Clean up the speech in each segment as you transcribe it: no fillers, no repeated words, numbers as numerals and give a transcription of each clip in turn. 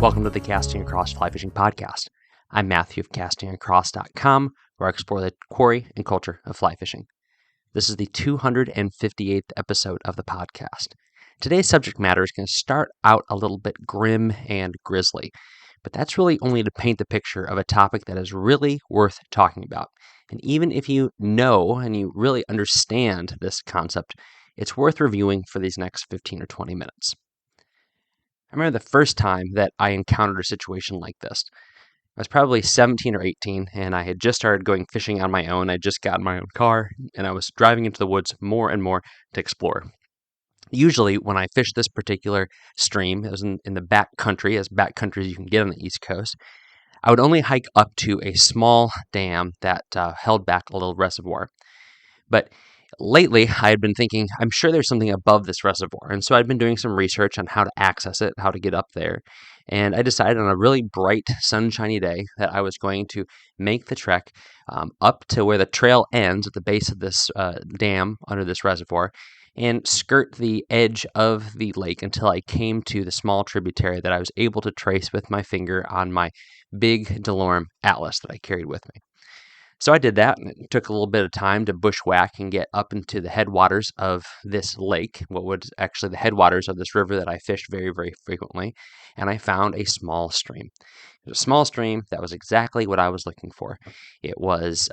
Welcome to the Casting Across Fly Fishing Podcast. I'm Matthew of castingacross.com, where I explore the quarry and culture of fly fishing. This is the 258th episode of the podcast. Today's subject matter is going to start out a little bit grim and grisly, but that's really only to paint the picture of a topic that is really worth talking about. And even if you know and you really understand this concept, it's worth reviewing for these next 15 or 20 minutes. I remember the first time that I encountered a situation like this. I was probably 17 or 18, and I had just started going fishing on my own. I just got my own car, and I was driving into the woods more and more to explore. Usually, when I fished this particular stream, it was in the back country, as back country as you can get on the East Coast, I would only hike up to a small dam that held back a little reservoir. But lately, I had been thinking, I'm sure there's something above this reservoir. And so I'd been doing some research on how to access it, how to get up there. And I decided on a really bright, sunshiny day that I was going to make the trek up to where the trail ends at the base of this dam under this reservoir and skirt the edge of the lake until I came to the small tributary that I was able to trace with my finger on my big DeLorme atlas that I carried with me. So I did that, and it took a little bit of time to bushwhack and get up into the headwaters of this lake, what was actually the headwaters of this river that I fished very, very frequently, and I found a small stream. It was a small stream that was exactly what I was looking for. It was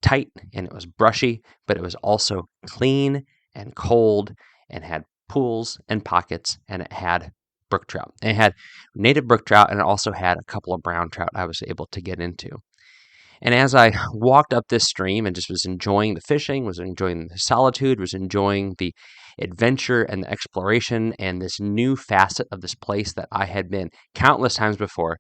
tight, and it was brushy, but it was also clean and cold, and had pools and pockets, and it had brook trout. It had native brook trout, and it also had a couple of brown trout I was able to get into. And as I walked up this stream and just was enjoying the fishing, was enjoying the solitude, was enjoying the adventure and the exploration and this new facet of this place that I had been countless times before,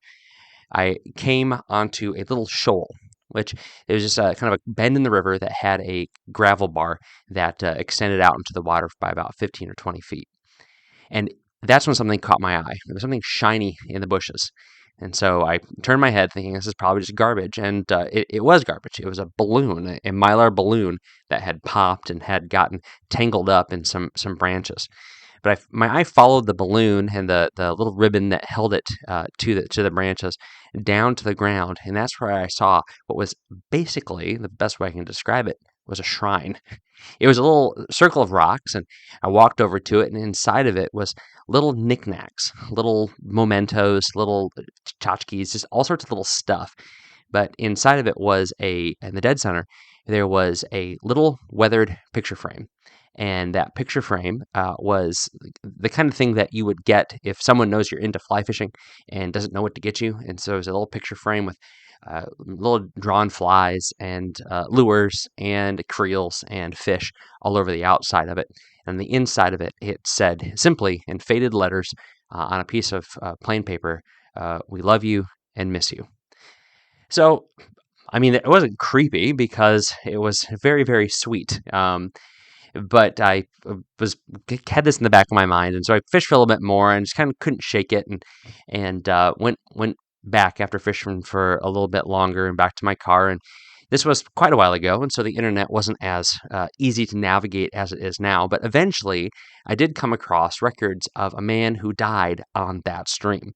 I came onto a little shoal, which it was just a kind of a bend in the river that had a gravel bar that extended out into the water by about 15 or 20 feet. And that's when something caught my eye. There was something shiny in the bushes. And so I turned my head thinking this is probably just garbage, and it was garbage. It was a balloon, a mylar balloon that had popped and had gotten tangled up in some branches. But my eye followed the balloon and the little ribbon that held it to the branches down to the ground, and that's where I saw what was basically, the best way I can describe it, was a shrine. It was a little circle of rocks, and I walked over to it, and inside of it was little knickknacks, little mementos, little tchotchkes, just all sorts of little stuff. But inside of it was in the dead center, there was a little weathered picture frame. And that picture frame was the kind of thing that you would get if someone knows you're into fly fishing and doesn't know what to get you. And so it was a little picture frame with little drawn flies and lures and creels and fish all over the outside of it. And the inside of it, it said simply in faded letters on a piece of plain paper, "We love you and miss you." So, I mean, it wasn't creepy because it was very, very sweet. But I had this in the back of my mind, and so I fished for a little bit more and just kind of couldn't shake it, and went back after fishing for a little bit longer and back to my car. And this was quite a while ago, and so the internet wasn't as easy to navigate as it is now. But eventually, I did come across records of a man who died on that stream.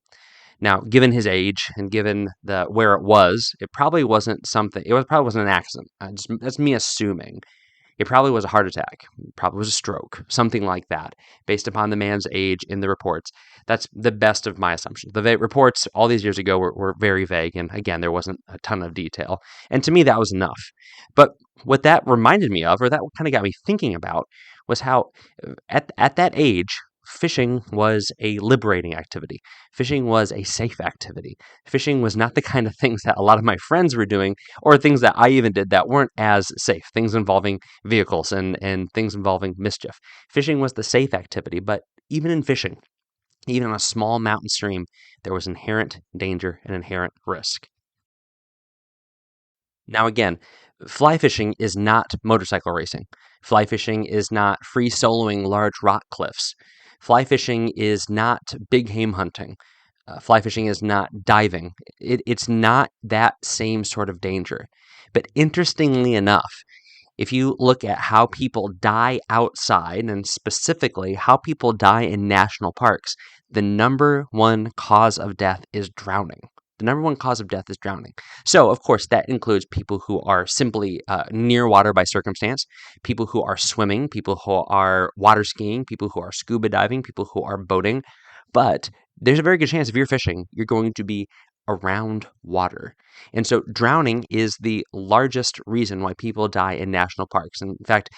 Now, given his age and given where it was, it probably wasn't something. Probably wasn't an accident. That's me assuming. It probably was a heart attack, probably was a stroke, something like that, based upon the man's age in the reports. That's the best of my assumptions. The reports all these years ago were very vague, and again, there wasn't a ton of detail. And to me, that was enough. But what that reminded me of, or that kind of got me thinking about, was how at that age, fishing was a liberating activity. Fishing was a safe activity. Fishing was not the kind of things that a lot of my friends were doing, or things that I even did that weren't as safe, things involving vehicles and things involving mischief. Fishing was the safe activity, but even in fishing, even on a small mountain stream, there was inherent danger and inherent risk. Now again, fly fishing is not motorcycle racing. Fly fishing is not free soloing large rock cliffs. Fly fishing is not big game hunting. Fly fishing is not diving. It's not that same sort of danger. But interestingly enough, if you look at how people die outside, and specifically how people die in national parks, the number one cause of death is drowning. The number one cause of death is drowning. So, of course, that includes people who are simply near water by circumstance, people who are swimming, people who are water skiing, people who are scuba diving, people who are boating. But there's a very good chance if you're fishing, you're going to be around water. And so drowning is the largest reason why people die in national parks. And in fact,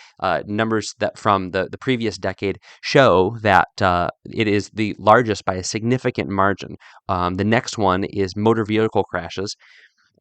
numbers that from the previous decade show that it is the largest by a significant margin. The next one is motor vehicle crashes.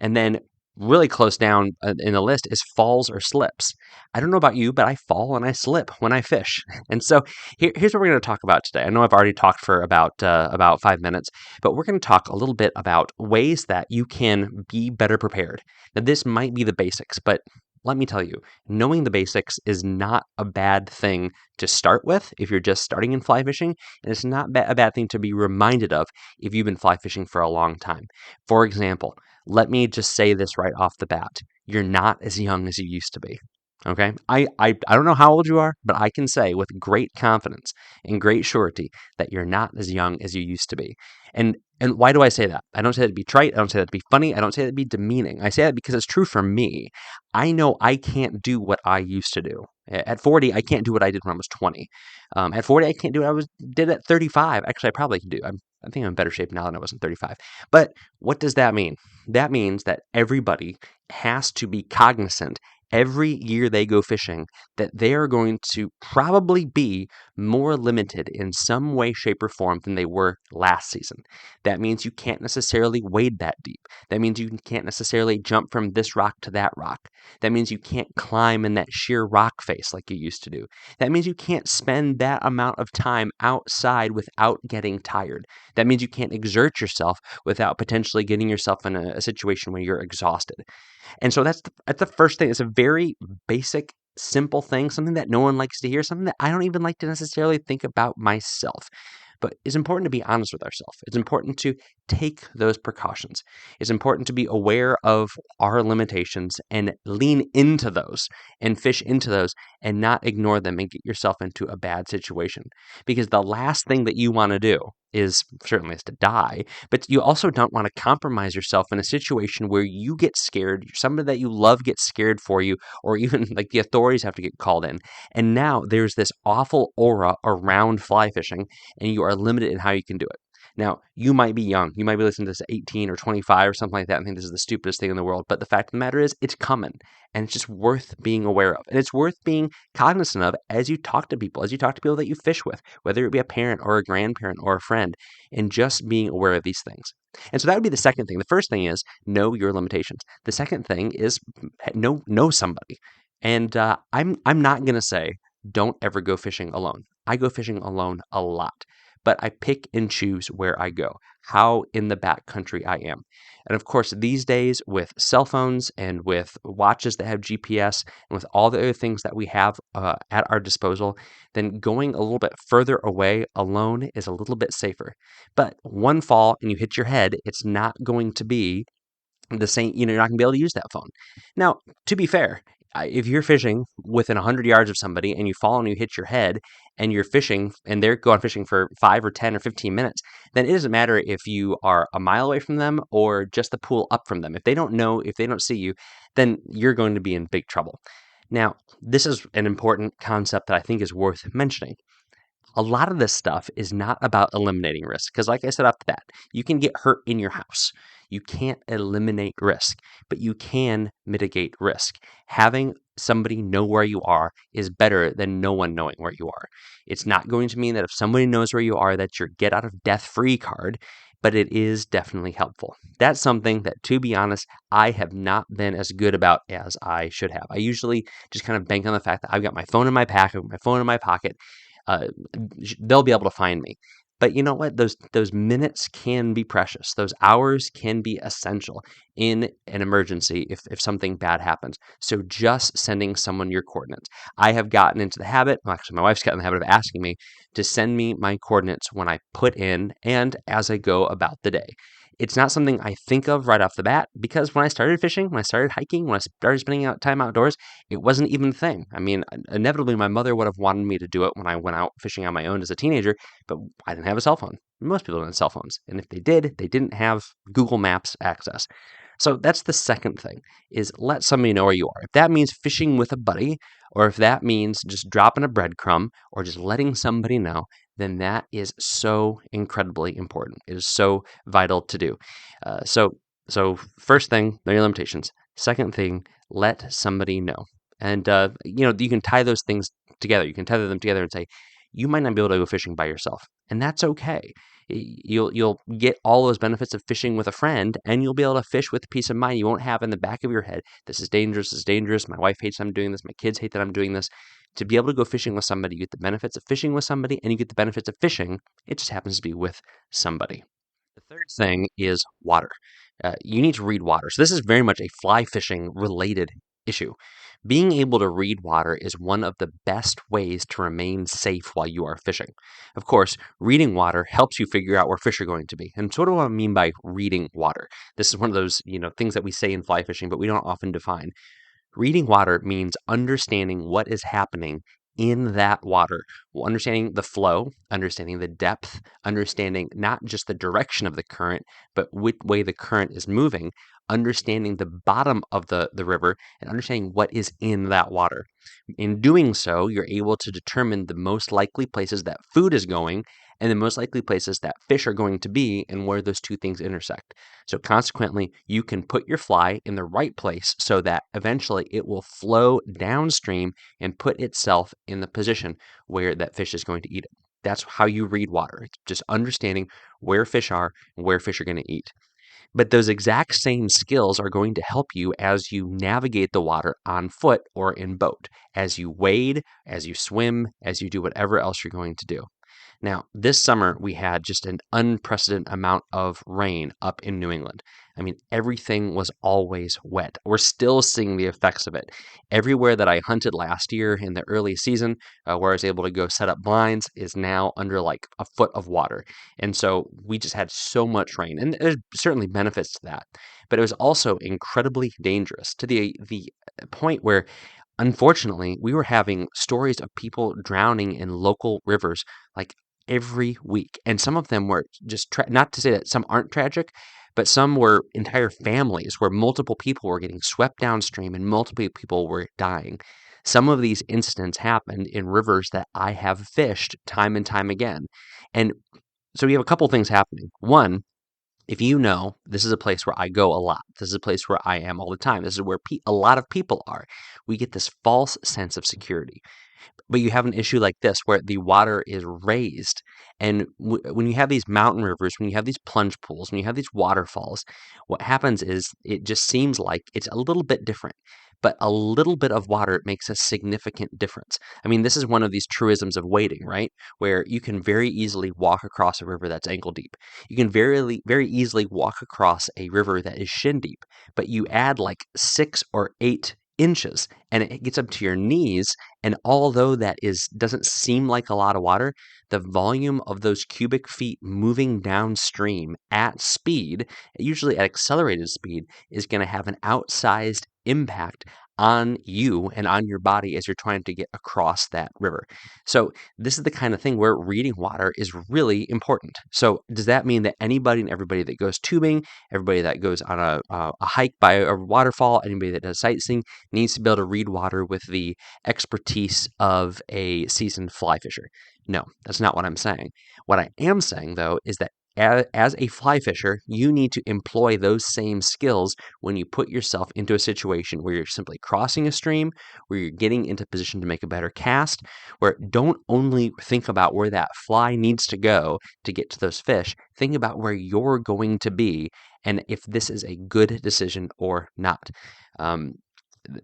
And then really close down in the list is falls or slips. I don't know about you, but I fall and I slip when I fish. And so here's what we're going to talk about today. I know I've already talked for about 5 minutes, but we're going to talk a little bit about ways that you can be better prepared. Now, this might be the basics, but let me tell you, knowing the basics is not a bad thing to start with if you're just starting in fly fishing, and it's not a bad thing to be reminded of if you've been fly fishing for a long time. For example, let me just say this right off the bat. You're not as young as you used to be. Okay? I don't know how old you are, but I can say with great confidence and great surety that you're not as young as you used to be. And why do I say that? I don't say that to be trite. I don't say that to be funny. I don't say that to be demeaning. I say that because it's true for me. I know I can't do what I used to do. At 40, I can't do what I did when I was 20. At 40, I can't do what did at 35. Actually, I probably can do. I think I'm in better shape now than I was at 35. But what does that mean? That means that everybody has to be cognizant every year they go fishing that they are going to probably be more limited in some way, shape, or form than they were last season. That means you can't necessarily wade that deep. That means you can't necessarily jump from this rock to that rock. That means you can't climb in that sheer rock face like you used to do. That means you can't spend that amount of time outside without getting tired. That means you can't exert yourself without potentially getting yourself in a situation where you're exhausted. And so that's the first thing. It's a very basic, simple thing, something that no one likes to hear, something that I don't even like to necessarily think about myself. But it's important to be honest with ourselves. It's important to take those precautions. It's important to be aware of our limitations and lean into those and fish into those and not ignore them and get yourself into a bad situation. Because the last thing that you want to do is certainly to die, but you also don't want to compromise yourself in a situation where you get scared, somebody that you love gets scared for you, or even like the authorities have to get called in. And now there's this awful aura around fly fishing, and you are limited in how you can do it. Now, you might be young. You might be listening to this at 18 or 25 or something like that and think this is the stupidest thing in the world. But the fact of the matter is, it's coming. And it's just worth being aware of. And it's worth being cognizant of as you talk to people, that you fish with, whether it be a parent or a grandparent or a friend, and just being aware of these things. And so that would be the second thing. The first thing is know your limitations. The second thing is know somebody. And I'm not going to say don't ever go fishing alone. I go fishing alone a lot. But I pick and choose where I go, how in the backcountry I am. And of course, these days with cell phones and with watches that have GPS and with all the other things that we have at our disposal, then going a little bit further away alone is a little bit safer. But one fall and you hit your head, it's not going to be the same, you're not going to be able to use that phone. Now, to be fair, if you're fishing within 100 yards of somebody and you fall and you hit your head and you're fishing and they're going fishing for 5 or 10 or 15 minutes, then it doesn't matter if you are a mile away from them or just the pool up from them. If they don't see you, then you're going to be in big trouble. Now, this is an important concept that I think is worth mentioning. A lot of this stuff is not about eliminating risk because, like I said off the bat, you can get hurt in your house. You can't eliminate risk, but you can mitigate risk. Having somebody know where you are is better than no one knowing where you are. It's not going to mean that if somebody knows where you are, that's your get out of death free card, but it is definitely helpful. That's something that, to be honest, I have not been as good about as I should have. I usually just kind of bank on the fact that I've got my phone in my pack, my phone in my pocket. They'll be able to find me. But you know what? Those minutes can be precious. Those hours can be essential in an emergency if something bad happens. So just sending someone your coordinates. I have gotten into the habit, well, actually my wife's gotten in the habit of asking me to send me my coordinates when I put in and as I go about the day. It's not something I think of right off the bat because when I started fishing, when I started hiking, when I started spending time outdoors, it wasn't even a thing. I mean, inevitably, my mother would have wanted me to do it when I went out fishing on my own as a teenager, but I didn't have a cell phone. Most people don't have cell phones. And if they did, they didn't have Google Maps access. So that's the second thing, is let somebody know where you are. If that means fishing with a buddy, or if that means just dropping a breadcrumb or just letting somebody know, then that is so incredibly important. It is so vital to do. Uh, so, so first thing, know your limitations. Second thing, let somebody know. And you can tie those things together. You can tether them together and say, you might not be able to go fishing by yourself, and that's okay. You'll get all those benefits of fishing with a friend, and you'll be able to fish with peace of mind. You won't have in the back of your head, this is dangerous, this is dangerous. My wife hates I'm doing this. My kids hate that I'm doing this. To be able to go fishing with somebody, you get the benefits of fishing with somebody, and you get the benefits of fishing. It just happens to be with somebody. The third thing is water. You need to read water. So this is very much a fly fishing related issue. Being able to read water is one of the best ways to remain safe while you are fishing. Of course, reading water helps you figure out where fish are going to be. And so what do I mean by reading water? This is one of those, things that we say in fly fishing, but we don't often define. Reading water means understanding what is happening in that water, understanding the flow, understanding the depth, understanding not just the direction of the current, but which way the current is moving, understanding the bottom of the river, and understanding what is in that water. In doing so, you're able to determine the most likely places that food is going and the most likely places that fish are going to be and where those two things intersect. So consequently, you can put your fly in the right place so that eventually it will flow downstream and put itself in the position where that fish is going to eat it. That's how you read water. It's just understanding where fish are and where fish are going to eat. But those exact same skills are going to help you as you navigate the water on foot or in boat, as you wade, as you swim, as you do whatever else you're going to do. Now, this summer, we had just an unprecedented amount of rain up in New England. I mean, everything was always wet. We're still seeing the effects of it. Everywhere that I hunted last year in the early season, where I was able to go set up blinds, is now under like a foot of water. And so we just had so much rain. And there's certainly benefits to that. But it was also incredibly dangerous to the point where unfortunately, we were having stories of people drowning in local rivers like every week. And some of them were just, not to say that some aren't tragic, but some were entire families where multiple people were getting swept downstream and multiple people were dying. Some of these incidents happened in rivers that I have fished time and time again. And so we have a couple things happening. One, if you know this is a place where I go a lot, this is a place where I am all the time, this is where a lot of people are, we get this false sense of security. But you have an issue like this where the water is raised. And when you have these mountain rivers, when you have these plunge pools, when you have these waterfalls, what happens is it just seems like it's a little bit different. But a little bit of water makes a significant difference. I mean, this is one of these truisms of wading, right? Where you can very easily walk across a river that's ankle deep. You can very easily walk across a river that is shin deep, but you add like 6 or 8 inches and it gets up to your knees. And although that doesn't seem like a lot of water, the volume of those cubic feet moving downstream at speed, usually at accelerated speed, is going to have an outsized impact on you and on your body as you're trying to get across that river. So this is the kind of thing where reading water is really important. So does that mean that anybody and everybody that goes tubing, everybody that goes on a hike by a waterfall, anybody that does sightseeing needs to be able to read water with the expertise of a seasoned fly fisher? No, that's not what I'm saying. What I am saying, though, is that as a fly fisher, you need to employ those same skills when you put yourself into a situation where you're simply crossing a stream, where you're getting into position to make a better cast, where don't only think about where that fly needs to go to get to those fish, think about where you're going to be and if this is a good decision or not.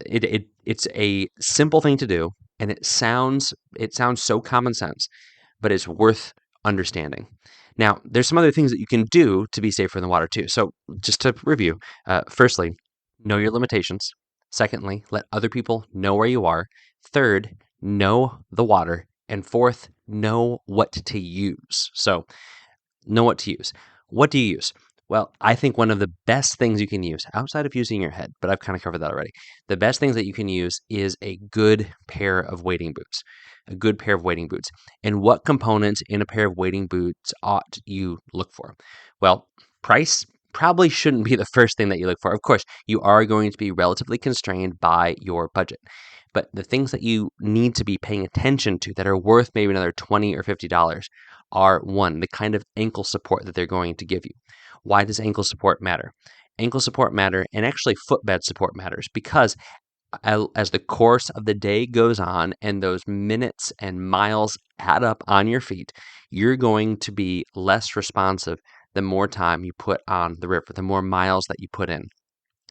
It's a simple thing to do, and it sounds so common sense, but it's worth understanding. Now, there's some other things that you can do to be safer in the water too. So, just to review, firstly, know your limitations. Secondly, let other people know where you are. Third, know the water. And fourth, know what to use. So, know what to use. What do you use? Well, I think one of the best things you can use outside of using your head, but I've kind of covered that already. The best things that you can use is a good pair of wading boots. A good pair of wading boots. And what components in a pair of wading boots ought you look for? Well, price probably shouldn't be the first thing that you look for. Of course, you are going to be relatively constrained by your budget. But the things that you need to be paying attention to that are worth maybe another $20 or $50 are one, the kind of ankle support that they're going to give you. Why does ankle support matter? Ankle support matter, and actually footbed support matters, because as the course of the day goes on and those minutes and miles add up on your feet, you're going to be less responsive the more time you put on the river, the more miles that you put in.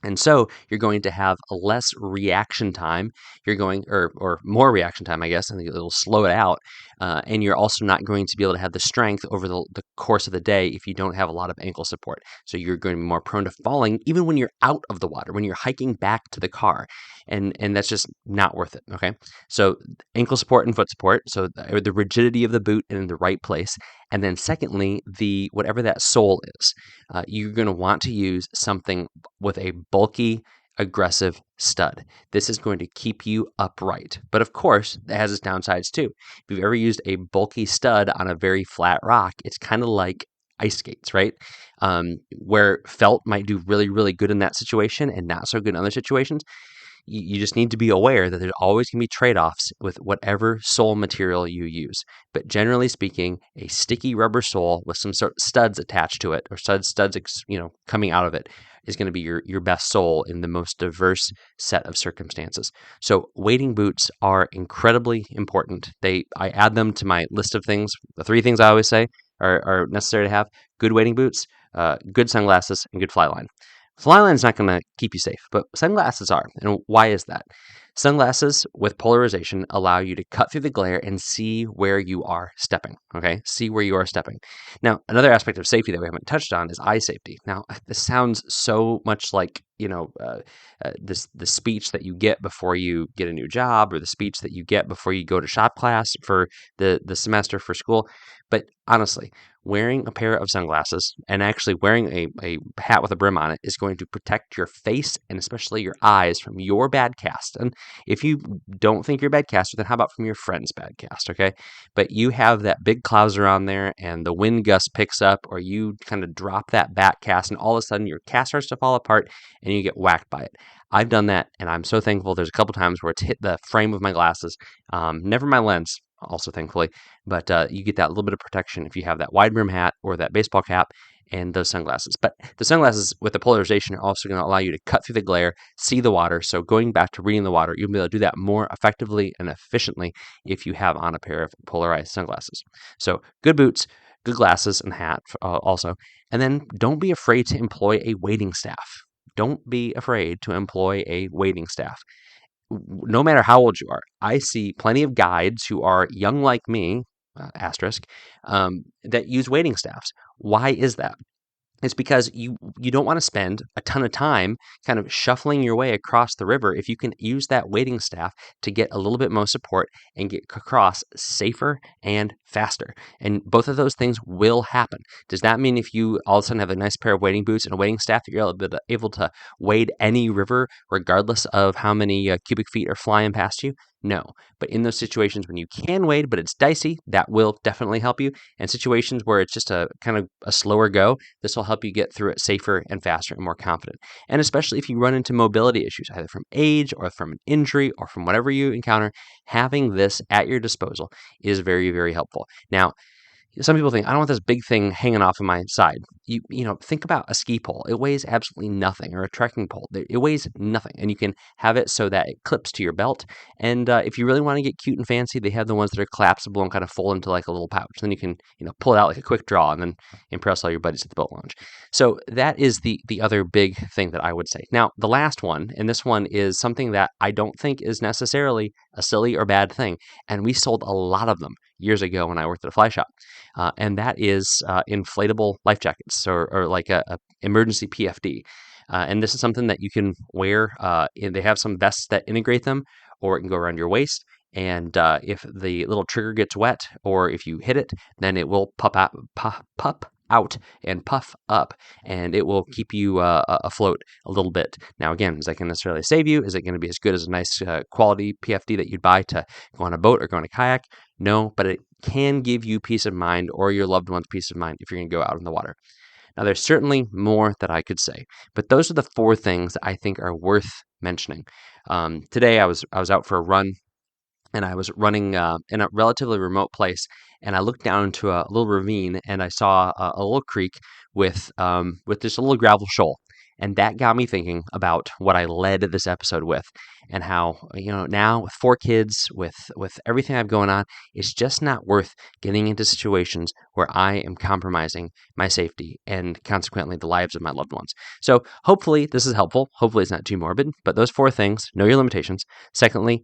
And so you're going to have a less reaction time. You're going, or more reaction time, I guess, and it'll slow it out. And you're also not going to be able to have the strength over the course of the day if you don't have a lot of ankle support. So you're going to be more prone to falling even when you're out of the water, when you're hiking back to the car. And that's just not worth it, okay? So ankle support and foot support, so the rigidity of the boot in the right place. And then secondly, whatever that sole is, you're going to want to use something with a bulky, aggressive stud. This is going to keep you upright. But of course, it has its downsides too. If you've ever used a bulky stud on a very flat rock, it's kind of like ice skates, right? Where felt might do really, really good in that situation and not so good in other situations. You just need to be aware that there's always going to be trade-offs with whatever sole material you use. But generally speaking, a sticky rubber sole with some sort of studs attached to it, or studs coming out of it, is going to be your best sole in the most diverse set of circumstances. So wading boots are incredibly important. I add them to my list of things. The three things I always say are necessary to have: good wading boots, good sunglasses, and good fly line. Fly line's not going to keep you safe, but sunglasses are. And why is that? Sunglasses with polarization allow you to cut through the glare and see where you are stepping, okay? See where you are stepping. Now, another aspect of safety that we haven't touched on is eye safety. Now, this sounds so much like, the speech that you get before you get a new job, or the speech that you get before you go to shop class for the semester for school. But honestly, wearing a pair of sunglasses and actually wearing a hat with a brim on it is going to protect your face and especially your eyes from your bad cast. And if you don't think you're a bad caster, then how about from your friend's bad cast, okay? But you have that big clouser on there and the wind gust picks up, or you kind of drop that back cast and all of a sudden your cast starts to fall apart and you get whacked by it. I've done that, and I'm so thankful. There's a couple times where it's hit the frame of my glasses, never my lens, also thankfully, but you get that little bit of protection if you have that wide brim hat or that baseball cap and those sunglasses. But the sunglasses with the polarization are also going to allow you to cut through the glare, see the water. So going back to reading the water, you'll be able to do that more effectively and efficiently if you have on a pair of polarized sunglasses. So good boots, good glasses and hat also. And then don't be afraid to employ a wading staff. Don't be afraid to employ a wading staff. No matter how old you are, I see plenty of guides who are young like me, asterisk, that use wading staffs. Why is that? It's because you don't want to spend a ton of time kind of shuffling your way across the river if you can use that wading staff to get a little bit more support and get across safer and faster. And both of those things will happen. Does that mean if you all of a sudden have a nice pair of wading boots and a wading staff that you're able to wade any river regardless of how many cubic feet are flying past you? No. But in those situations when you can wade, but it's dicey, that will definitely help you. And situations where it's just a kind of a slower go, this will help you get through it safer and faster and more confident. And especially if you run into mobility issues, either from age or from an injury or from whatever you encounter, having this at your disposal is very, very helpful. Now, some people think, I don't want this big thing hanging off of my side. Think about a ski pole. It weighs absolutely nothing, or a trekking pole. It weighs nothing, and you can have it so that it clips to your belt. And if you really want to get cute and fancy, they have the ones that are collapsible and kind of fold into like a little pouch. Then you can, pull it out like a quick draw and then impress all your buddies at the boat launch. So that is the other big thing that I would say. Now, the last one, and this one is something that I don't think is necessarily a silly or bad thing, and we sold a lot of them years ago when I worked at a fly shop. And that is inflatable life jackets, or like a emergency PFD. And this is something that you can wear. They have some vests that integrate them, or it can go around your waist. And if the little trigger gets wet, or if you hit it, then it will pup out and puff up, and it will keep you afloat a little bit. Now, again, is that going to necessarily save you? Is it going to be as good as a nice quality PFD that you'd buy to go on a boat or go on a kayak? No, but it can give you peace of mind, or your loved ones peace of mind, if you're going to go out in the water. Now, there's certainly more that I could say, but those are the 4 things that I think are worth mentioning. Today, I was out for a run, and I was running in a relatively remote place, and I looked down into a little ravine, and I saw a little creek with just a little gravel shoal. And that got me thinking about what I led this episode with, and how, now with 4 kids, with everything I have going on, it's just not worth getting into situations where I am compromising my safety and consequently the lives of my loved ones. So hopefully this is helpful. Hopefully it's not too morbid, but those 4 things: know your limitations. Secondly,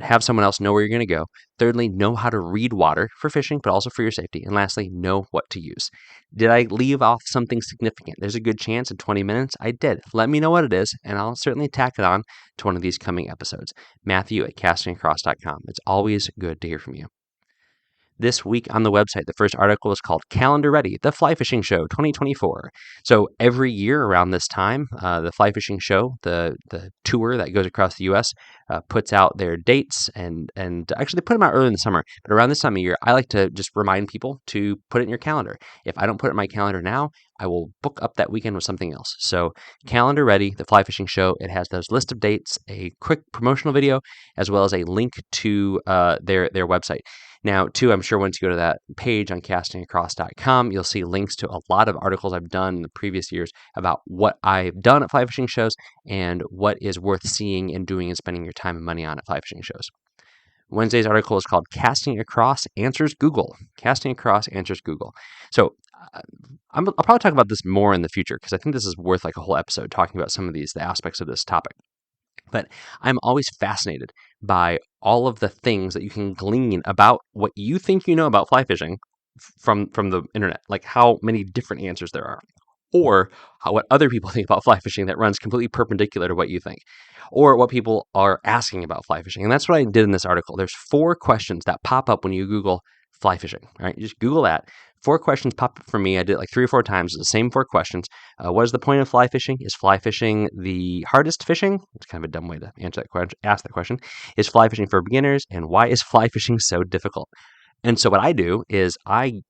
have someone else know where you're going to go. Thirdly, know how to read water for fishing, but also for your safety. And lastly, know what to use. Did I leave off something significant? There's a good chance in 20 minutes I did. Let me know what it is, and I'll certainly tack it on to one of these coming episodes. Matthew@castingacross.com. It's always good to hear from you. This week on the website, the first article is called Calendar Ready, the Fly Fishing Show 2024. So every year around this time, the Fly Fishing Show, the tour that goes across the U.S., puts out their dates, and actually they put them out early in the summer. But around this time of year, I like to just remind people to put it in your calendar. If I don't put it in my calendar now, I will book up that weekend with something else. So Calendar Ready, the Fly Fishing Show, it has those list of dates, a quick promotional video, as well as a link to their website. Now, too, I'm sure once you go to that page on castingacross.com, you'll see links to a lot of articles I've done in the previous years about what I've done at fly fishing shows and what is worth seeing and doing and spending your time and money on at fly fishing shows. Wednesday's article is called Casting Across Answers Google. Casting Across Answers Google. So I'll probably talk about this more in the future, because I think this is worth like a whole episode talking about some of the aspects of this topic. But I'm always fascinated by all of the things that you can glean about what you think you know about fly fishing from the internet, like how many different answers there are, or what other people think about fly fishing that runs completely perpendicular to what you think, or what people are asking about fly fishing. And that's what I did in this article. There's 4 questions that pop up when you Google fly fishing. All right, you just Google that. 4 questions pop up for me. I did it like 3 or 4 times. The same 4 questions. What is the point of fly fishing? Is fly fishing the hardest fishing? It's kind of a dumb way to ask that question. Is fly fishing for beginners? And why is fly fishing so difficult? And so what I do is I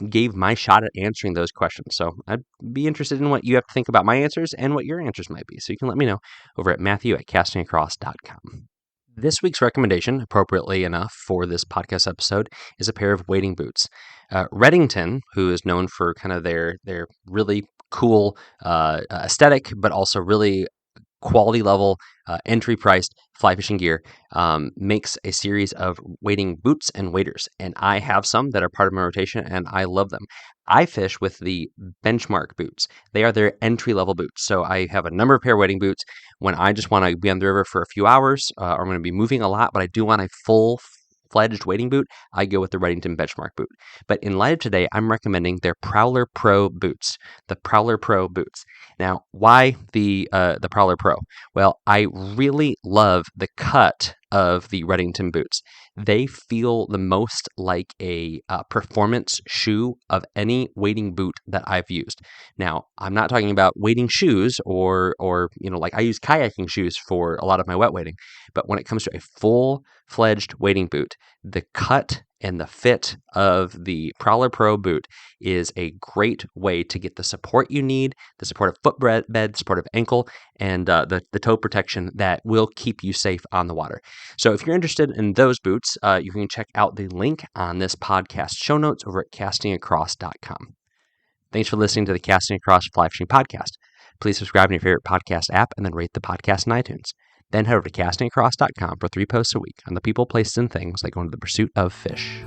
gave my shot at answering those questions. So I'd be interested in what you have to think about my answers and what your answers might be. So you can let me know over at Matthew@castingacross.com. This week's recommendation, appropriately enough for this podcast episode, is a pair of wading boots. Redington, who is known for kind of their really cool aesthetic, but also really quality level, entry-priced fly fishing gear, makes a series of wading boots and waders. And I have some that are part of my rotation, and I love them. I fish with the Benchmark boots. They are their entry-level boots. So I have a number of pair of wading boots when I just want to be on the river for a few hours, or I'm going to be moving a lot, but I do want a full-fledged wading boot. I go with the Redington Benchmark boot. But in light of today, I'm recommending their Prowler Pro boots, the Prowler Pro boots. Now, why the Prowler Pro? Well, I really love the cut of the Redington boots. They feel the most like a performance shoe of any wading boot that I've used. Now, I'm not talking about wading shoes or like I use kayaking shoes for a lot of my wet wading. But when it comes to a full-fledged wading boot, the cut and the fit of the Prowler Pro boot is a great way to get the support you need, the support of footbed, support of ankle, and the toe protection that will keep you safe on the water. So if you're interested in those boots, you can check out the link on this podcast show notes over at castingacross.com. Thanks for listening to the Casting Across Fly Fishing Podcast. Please subscribe in your favorite podcast app and then rate the podcast in iTunes. Then head over to castingacross.com for 3 posts a week on the people, places, and things that go into the pursuit of fish.